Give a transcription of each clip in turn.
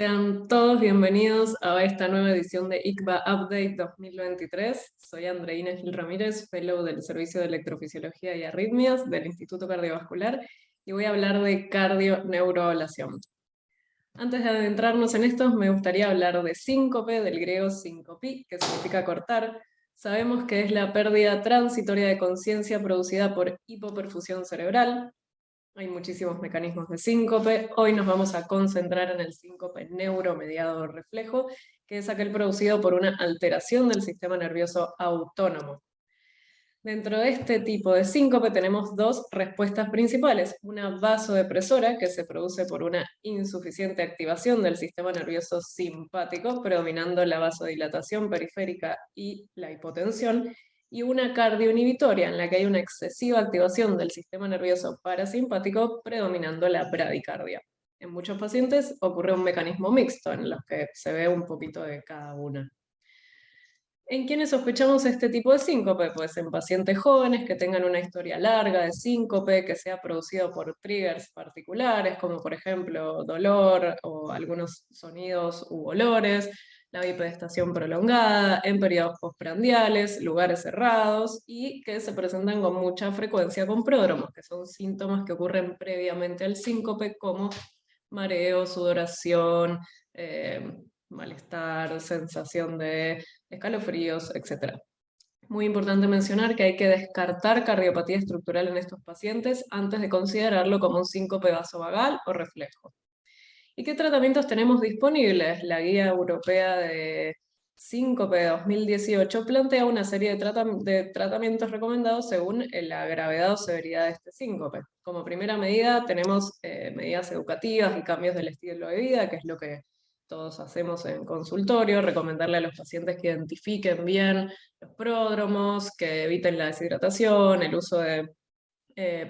Sean todos bienvenidos a esta nueva edición de ICBA Update 2023. Soy Andreina Gil Ramírez, Fellow del Servicio de Electrofisiología y Arritmias del Instituto Cardiovascular, y voy a hablar de cardioneuroablación. Antes de adentrarnos en esto, me gustaría hablar de síncope, del griego syncopi, que significa cortar. Sabemos que es la pérdida transitoria de conciencia producida por hipoperfusión cerebral. Hay muchísimos mecanismos de síncope. Hoy nos vamos a concentrar en el síncope neuromediado reflejo, que es aquel producido por una alteración del sistema nervioso autónomo. Dentro de este tipo de síncope tenemos dos respuestas principales: una vasodepresora, que se produce por una insuficiente activación del sistema nervioso simpático, predominando la vasodilatación periférica y la hipotensión, y una cardioinhibitoria, en la que hay una excesiva activación del sistema nervioso parasimpático, predominando la bradicardia. En muchos pacientes ocurre un mecanismo mixto, en los que se ve un poquito de cada una. ¿En quiénes sospechamos este tipo de síncope? Pues en pacientes jóvenes que tengan una historia larga de síncope, que sea producido por triggers particulares, como por ejemplo dolor o algunos sonidos u olores, la bipedestación prolongada, en periodos postprandiales, lugares cerrados, y que se presentan con mucha frecuencia con pródromos, que son síntomas que ocurren previamente al síncope, como mareo, sudoración, malestar, sensación de escalofríos, etc. Muy importante mencionar que hay que descartar cardiopatía estructural en estos pacientes antes de considerarlo como un síncope vasovagal o reflejo. ¿Y qué tratamientos tenemos disponibles? La Guía Europea de Síncope de 2018 plantea una serie de tratamientos recomendados según la gravedad o severidad de este síncope. Como primera medida tenemos medidas educativas y cambios del estilo de vida, que es lo que todos hacemos en consultorio: recomendarle a los pacientes que identifiquen bien los pródromos, que eviten la deshidratación, el uso de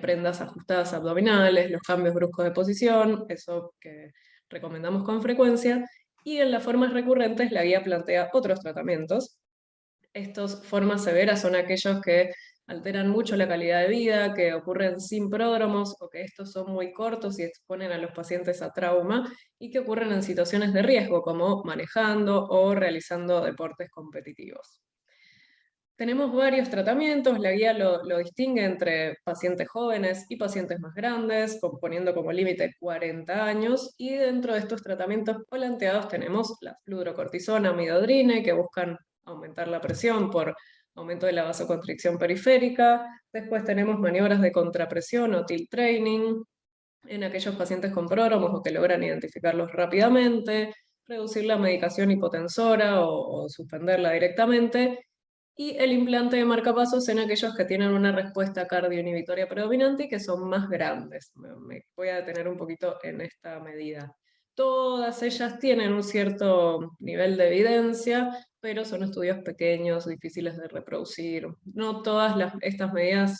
prendas ajustadas abdominales, los cambios bruscos de posición, eso que recomendamos con frecuencia. Y en las formas recurrentes la guía plantea otros tratamientos. Estas formas severas son aquellos que alteran mucho la calidad de vida, que ocurren sin pródromos o que estos son muy cortos y exponen a los pacientes a trauma, y que ocurren en situaciones de riesgo, como manejando o realizando deportes competitivos. Tenemos varios tratamientos. La guía lo distingue entre pacientes jóvenes y pacientes más grandes, poniendo como límite 40 años, y dentro de estos tratamientos planteados tenemos la fludrocortisona, midodrine, que buscan aumentar la presión por aumento de la vasoconstricción periférica. Después tenemos maniobras de contrapresión o tilt training en aquellos pacientes con pródromos o que logran identificarlos rápidamente, reducir la medicación hipotensora o suspenderla directamente, y el implante de marcapasos en aquellos que tienen una respuesta cardioinhibitoria predominante y que son más grandes. Me voy a detener un poquito en esta medida. Todas ellas tienen un cierto nivel de evidencia, pero son estudios pequeños, difíciles de reproducir. No todas estas medidas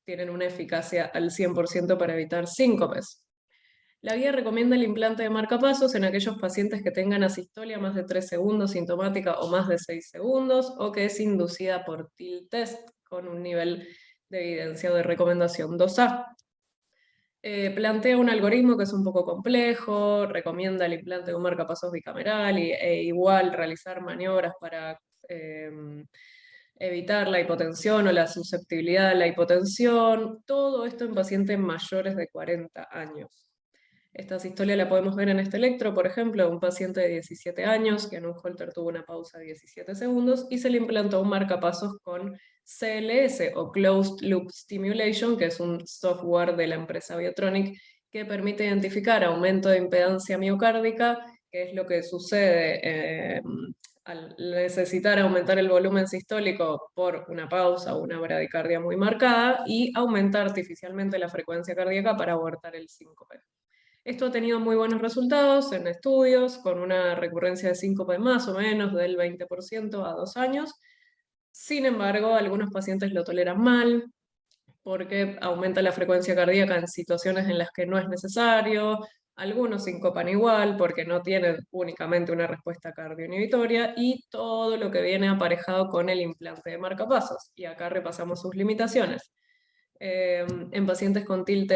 tienen una eficacia al 100% para evitar síncopes. La guía recomienda el implante de marcapasos en aquellos pacientes que tengan asistolia más de 3 segundos sintomática o más de 6 segundos, o que es inducida por TIL test con un nivel de evidencia de recomendación 2A. Plantea un algoritmo que es un poco complejo, recomienda el implante de un marcapasos bicameral e igual realizar maniobras para evitar la hipotensión o la susceptibilidad a la hipotensión, todo esto en pacientes mayores de 40 años. Esta sistolia la podemos ver en este electro, por ejemplo, de un paciente de 17 años que en un Holter tuvo una pausa de 17 segundos y se le implantó un marcapasos con CLS o Closed Loop Stimulation, que es un software de la empresa Biotronic que permite identificar aumento de impedancia miocárdica, que es lo que sucede al necesitar aumentar el volumen sistólico por una pausa o una bradicardia muy marcada, y aumentar artificialmente la frecuencia cardíaca para abortar el síncope. Esto ha tenido muy buenos resultados en estudios, con una recurrencia de síncope más o menos del 20% a 2 años. Sin embargo, algunos pacientes lo toleran mal, porque aumenta la frecuencia cardíaca en situaciones en las que no es necesario. Algunos sincopan igual porque no tienen únicamente una respuesta cardioinhibitoria, y todo lo que viene aparejado con el implante de marcapasos. Y acá repasamos sus limitaciones. En pacientes con tilt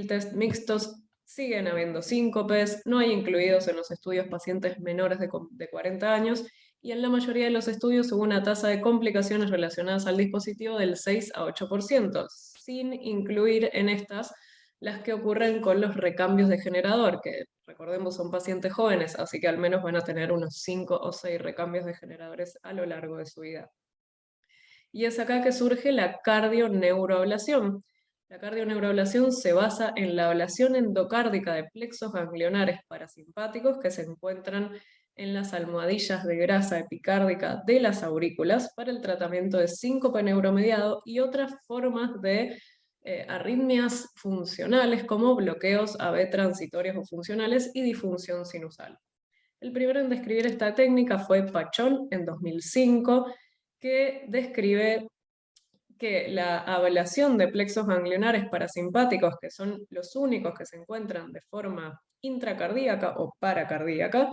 test mixtos siguen habiendo síncopes, no hay incluidos en los estudios pacientes menores de 40 años, y en la mayoría de los estudios hubo una tasa de complicaciones relacionadas al dispositivo del 6 a 8%, sin incluir en estas las que ocurren con los recambios de generador, que recordemos son pacientes jóvenes, así que al menos van a tener unos 5 o 6 recambios de generadores a lo largo de su vida. Y es acá que surge la cardioneuroablación. La cardioneuroablación se basa en la ablación endocárdica de plexos ganglionares parasimpáticos que se encuentran en las almohadillas de grasa epicárdica de las aurículas para el tratamiento de síncope neuromediado y otras formas de arritmias funcionales como bloqueos AB transitorios o funcionales y disfunción sinusal. El primero en describir esta técnica fue Pachón en 2005, que describe que la ablación de plexos ganglionares parasimpáticos, que son los únicos que se encuentran de forma intracardíaca o paracardíaca,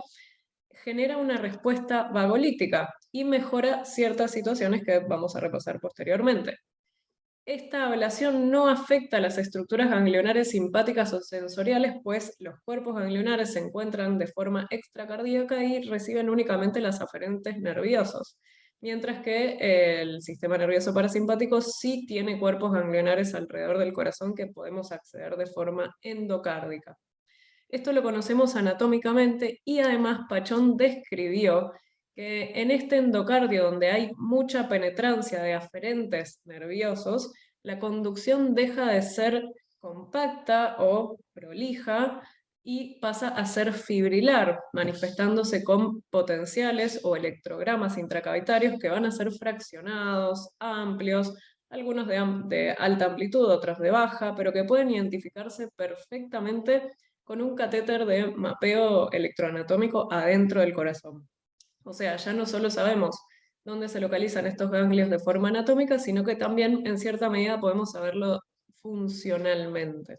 genera una respuesta vagolítica y mejora ciertas situaciones que vamos a repasar posteriormente. Esta ablación no afecta a las estructuras ganglionares simpáticas o sensoriales, pues los cuerpos ganglionares se encuentran de forma extracardíaca y reciben únicamente los aferentes nerviosos, mientras que el sistema nervioso parasimpático sí tiene cuerpos ganglionares alrededor del corazón que podemos acceder de forma endocárdica. Esto lo conocemos anatómicamente y además Pachón describió que en este endocardio donde hay mucha penetrancia de aferentes nerviosos, la conducción deja de ser compacta o prolija y pasa a ser fibrilar, manifestándose con potenciales o electrogramas intracavitarios que van a ser fraccionados, amplios, algunos de alta amplitud, otros de baja, pero que pueden identificarse perfectamente con un catéter de mapeo electroanatómico adentro del corazón. O sea, ya no solo sabemos dónde se localizan estos ganglios de forma anatómica, sino que también en cierta medida podemos saberlo funcionalmente.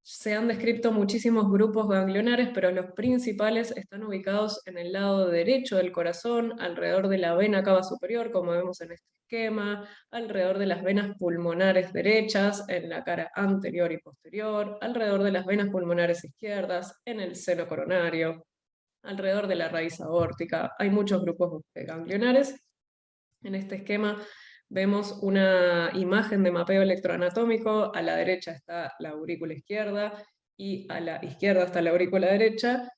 Se han descrito muchísimos grupos ganglionares, pero los principales están ubicados en el lado derecho del corazón, alrededor de la vena cava superior, como vemos en este esquema, alrededor de las venas pulmonares derechas, en la cara anterior y posterior, alrededor de las venas pulmonares izquierdas, en el seno coronario, alrededor de la raíz aórtica. Hay muchos grupos ganglionares. En este esquema vemos una imagen de mapeo electroanatómico, a la derecha está la aurícula izquierda y a la izquierda está la aurícula derecha,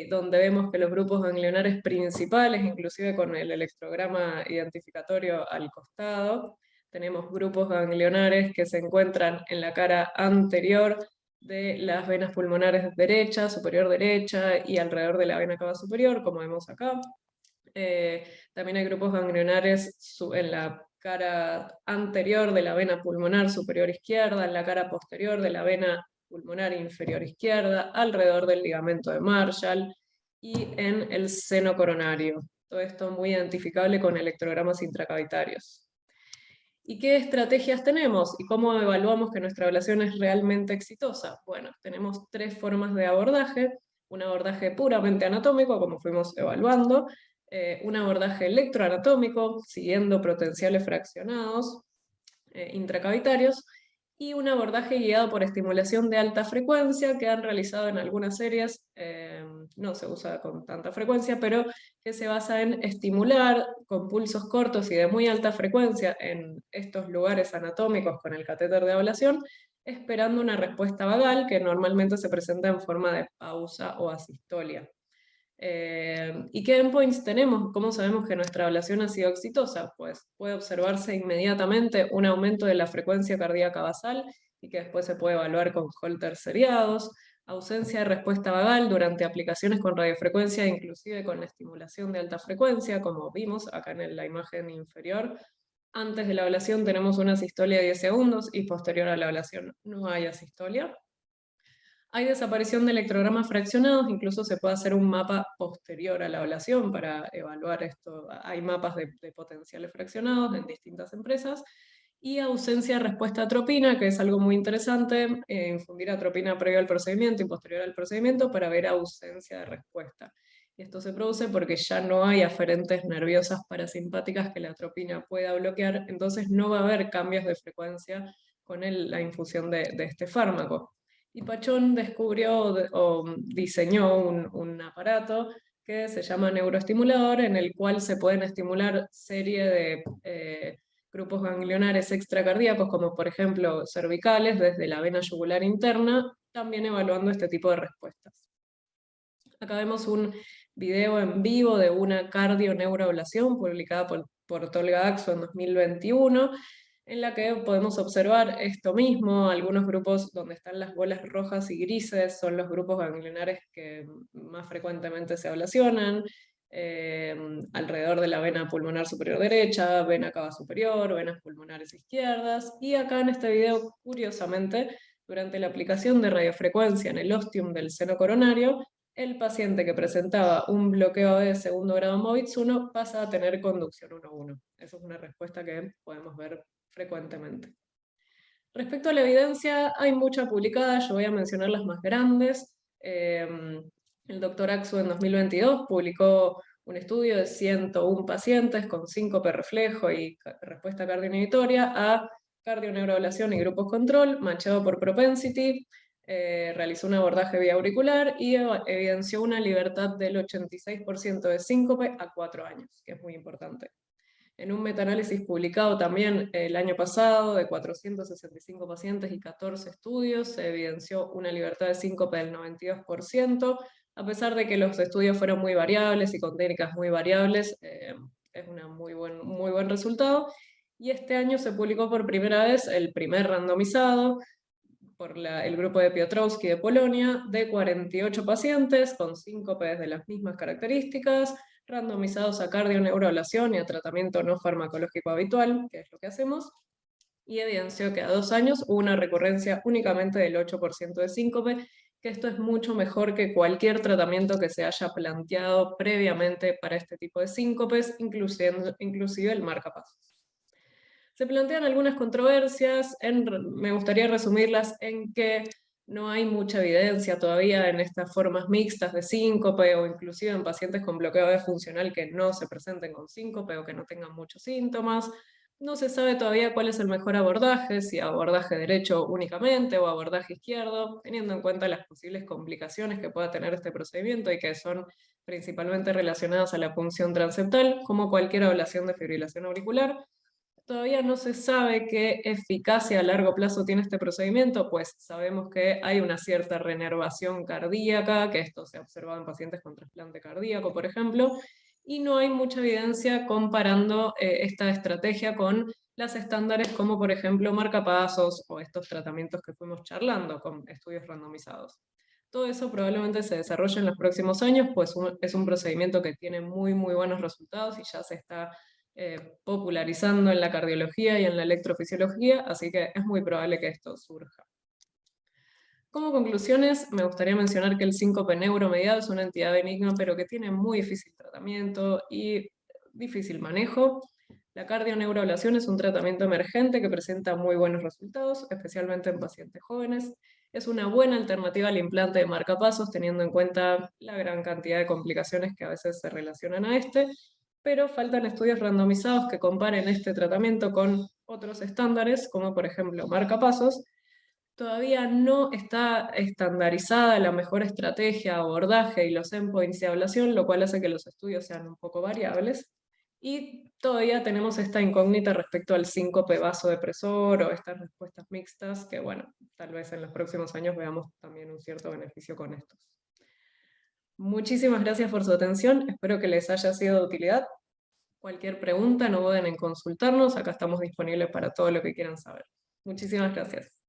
donde vemos que los grupos ganglionares principales, inclusive con el electrograma identificatorio al costado, tenemos grupos ganglionares que se encuentran en la cara anterior de las venas pulmonares derecha, superior derecha y alrededor de la vena cava superior, como vemos acá. También hay grupos ganglionares en la cara anterior de la vena pulmonar superior izquierda, en la cara posterior de la vena pulmonar inferior izquierda, alrededor del ligamento de Marshall y en el seno coronario. Todo esto muy identificable con electrogramas intracavitarios. ¿Y qué estrategias tenemos? ¿Y cómo evaluamos que nuestra ablación es realmente exitosa? Bueno, tenemos tres formas de abordaje. Un abordaje puramente anatómico, como fuimos evaluando, un abordaje electroanatómico, siguiendo potenciales fraccionados intracavitarios, y un abordaje guiado por estimulación de alta frecuencia que han realizado en algunas series, no se usa con tanta frecuencia, pero que se basa en estimular con pulsos cortos y de muy alta frecuencia en estos lugares anatómicos con el catéter de ablación, esperando una respuesta vagal que normalmente se presenta en forma de pausa o asistolia. ¿Y qué endpoints tenemos? ¿Cómo sabemos que nuestra ablación ha sido exitosa? Pues puede observarse inmediatamente un aumento de la frecuencia cardíaca basal y que después se puede evaluar con Holter seriados, ausencia de respuesta vagal durante aplicaciones con radiofrecuencia, inclusive con la estimulación de alta frecuencia, como vimos acá en la imagen inferior. Antes de la ablación tenemos una asistolia de 10 segundos y posterior a la ablación no hay asistolia. Hay desaparición de electrogramas fraccionados, incluso se puede hacer un mapa posterior a la ablación para evaluar esto. Hay mapas de potenciales fraccionados en distintas empresas. Y ausencia de respuesta a atropina, que es algo muy interesante, infundir atropina previo al procedimiento y posterior al procedimiento para ver ausencia de respuesta. Y esto se produce porque ya no hay aferentes nerviosas parasimpáticas que la atropina pueda bloquear, entonces no va a haber cambios de frecuencia con la infusión de este fármaco. Y Pachón descubrió o diseñó un aparato que se llama neuroestimulador, en el cual se pueden estimular serie de grupos ganglionares extracardíacos, como por ejemplo cervicales, desde la vena yugular interna, también evaluando este tipo de respuestas. Acá vemos un video en vivo de una cardioneuroablación publicada por Tolga Axo en 2021, en la que podemos observar esto mismo. Algunos grupos donde están las bolas rojas y grises son los grupos ganglionares que más frecuentemente se ablacionan, alrededor de la vena pulmonar superior derecha, vena cava superior, venas pulmonares izquierdas, y acá en este video, curiosamente, durante la aplicación de radiofrecuencia en el ostium del seno coronario, el paciente que presentaba un bloqueo de segundo grado MOVITS 1 pasa a tener conducción 1-1. Esa es una respuesta que podemos ver frecuentemente. Respecto a la evidencia, hay mucha publicada, yo voy a mencionar las más grandes. El doctor Axu en 2022 publicó un estudio de 101 pacientes con síncope reflejo y respuesta cardioinhibitoria a cardioneuroablación y grupos control, machado por propensity. Realizó un abordaje vía auricular y evidenció una libertad del 86% de síncope a 4 años, que es muy importante. En un metaanálisis publicado también el año pasado de 465 pacientes y 14 estudios, se evidenció una libertad de síncope del 92%, a pesar de que los estudios fueron muy variables y con técnicas muy variables, es un muy buen resultado. Y este año se publicó por primera vez el primer randomizado por el grupo de Piotrowski de Polonia, de 48 pacientes con síncopes de las mismas características, randomizados a cardioneuroablación y a tratamiento no farmacológico habitual, que es lo que hacemos, y evidenció que a 2 años hubo una recurrencia únicamente del 8% de síncope, que esto es mucho mejor que cualquier tratamiento que se haya planteado previamente para este tipo de síncopes, inclusive el marcapasos. Se plantean algunas controversias, me gustaría resumirlas en que no hay mucha evidencia todavía en estas formas mixtas de síncope o inclusive en pacientes con bloqueo B funcional que no se presenten con síncope o que no tengan muchos síntomas. No se sabe todavía cuál es el mejor abordaje, si abordaje derecho únicamente o abordaje izquierdo, teniendo en cuenta las posibles complicaciones que pueda tener este procedimiento y que son principalmente relacionadas a la punción transeptal, como cualquier ablación de fibrilación auricular. Todavía no se sabe qué eficacia a largo plazo tiene este procedimiento, pues sabemos que hay una cierta renervación cardíaca, que esto se ha observado en pacientes con trasplante cardíaco, por ejemplo, y no hay mucha evidencia comparando esta estrategia con las estándares como, por ejemplo, marcapasos o estos tratamientos que fuimos charlando con estudios randomizados. Todo eso probablemente se desarrolle en los próximos años, pues es un procedimiento que tiene muy buenos resultados y ya se está popularizando en la cardiología y en la electrofisiología, así que es muy probable que esto surja. Como conclusiones, me gustaría mencionar que el síncope neuromediado es una entidad benigna, pero que tiene muy difícil tratamiento y difícil manejo. La cardioneuroablación es un tratamiento emergente que presenta muy buenos resultados, especialmente en pacientes jóvenes. Es una buena alternativa al implante de marcapasos, teniendo en cuenta la gran cantidad de complicaciones que a veces se relacionan a este, pero faltan estudios randomizados que comparen este tratamiento con otros estándares, como por ejemplo marcapasos. Todavía no está estandarizada la mejor estrategia, abordaje y los endpoints de ablación, lo cual hace que los estudios sean un poco variables. Y todavía tenemos esta incógnita respecto al síncope vasodepresor o estas respuestas mixtas, que bueno, tal vez en los próximos años veamos también un cierto beneficio con estos. Muchísimas gracias por su atención, espero que les haya sido de utilidad. Cualquier pregunta, no duden en consultarnos, acá estamos disponibles para todo lo que quieran saber. Muchísimas gracias.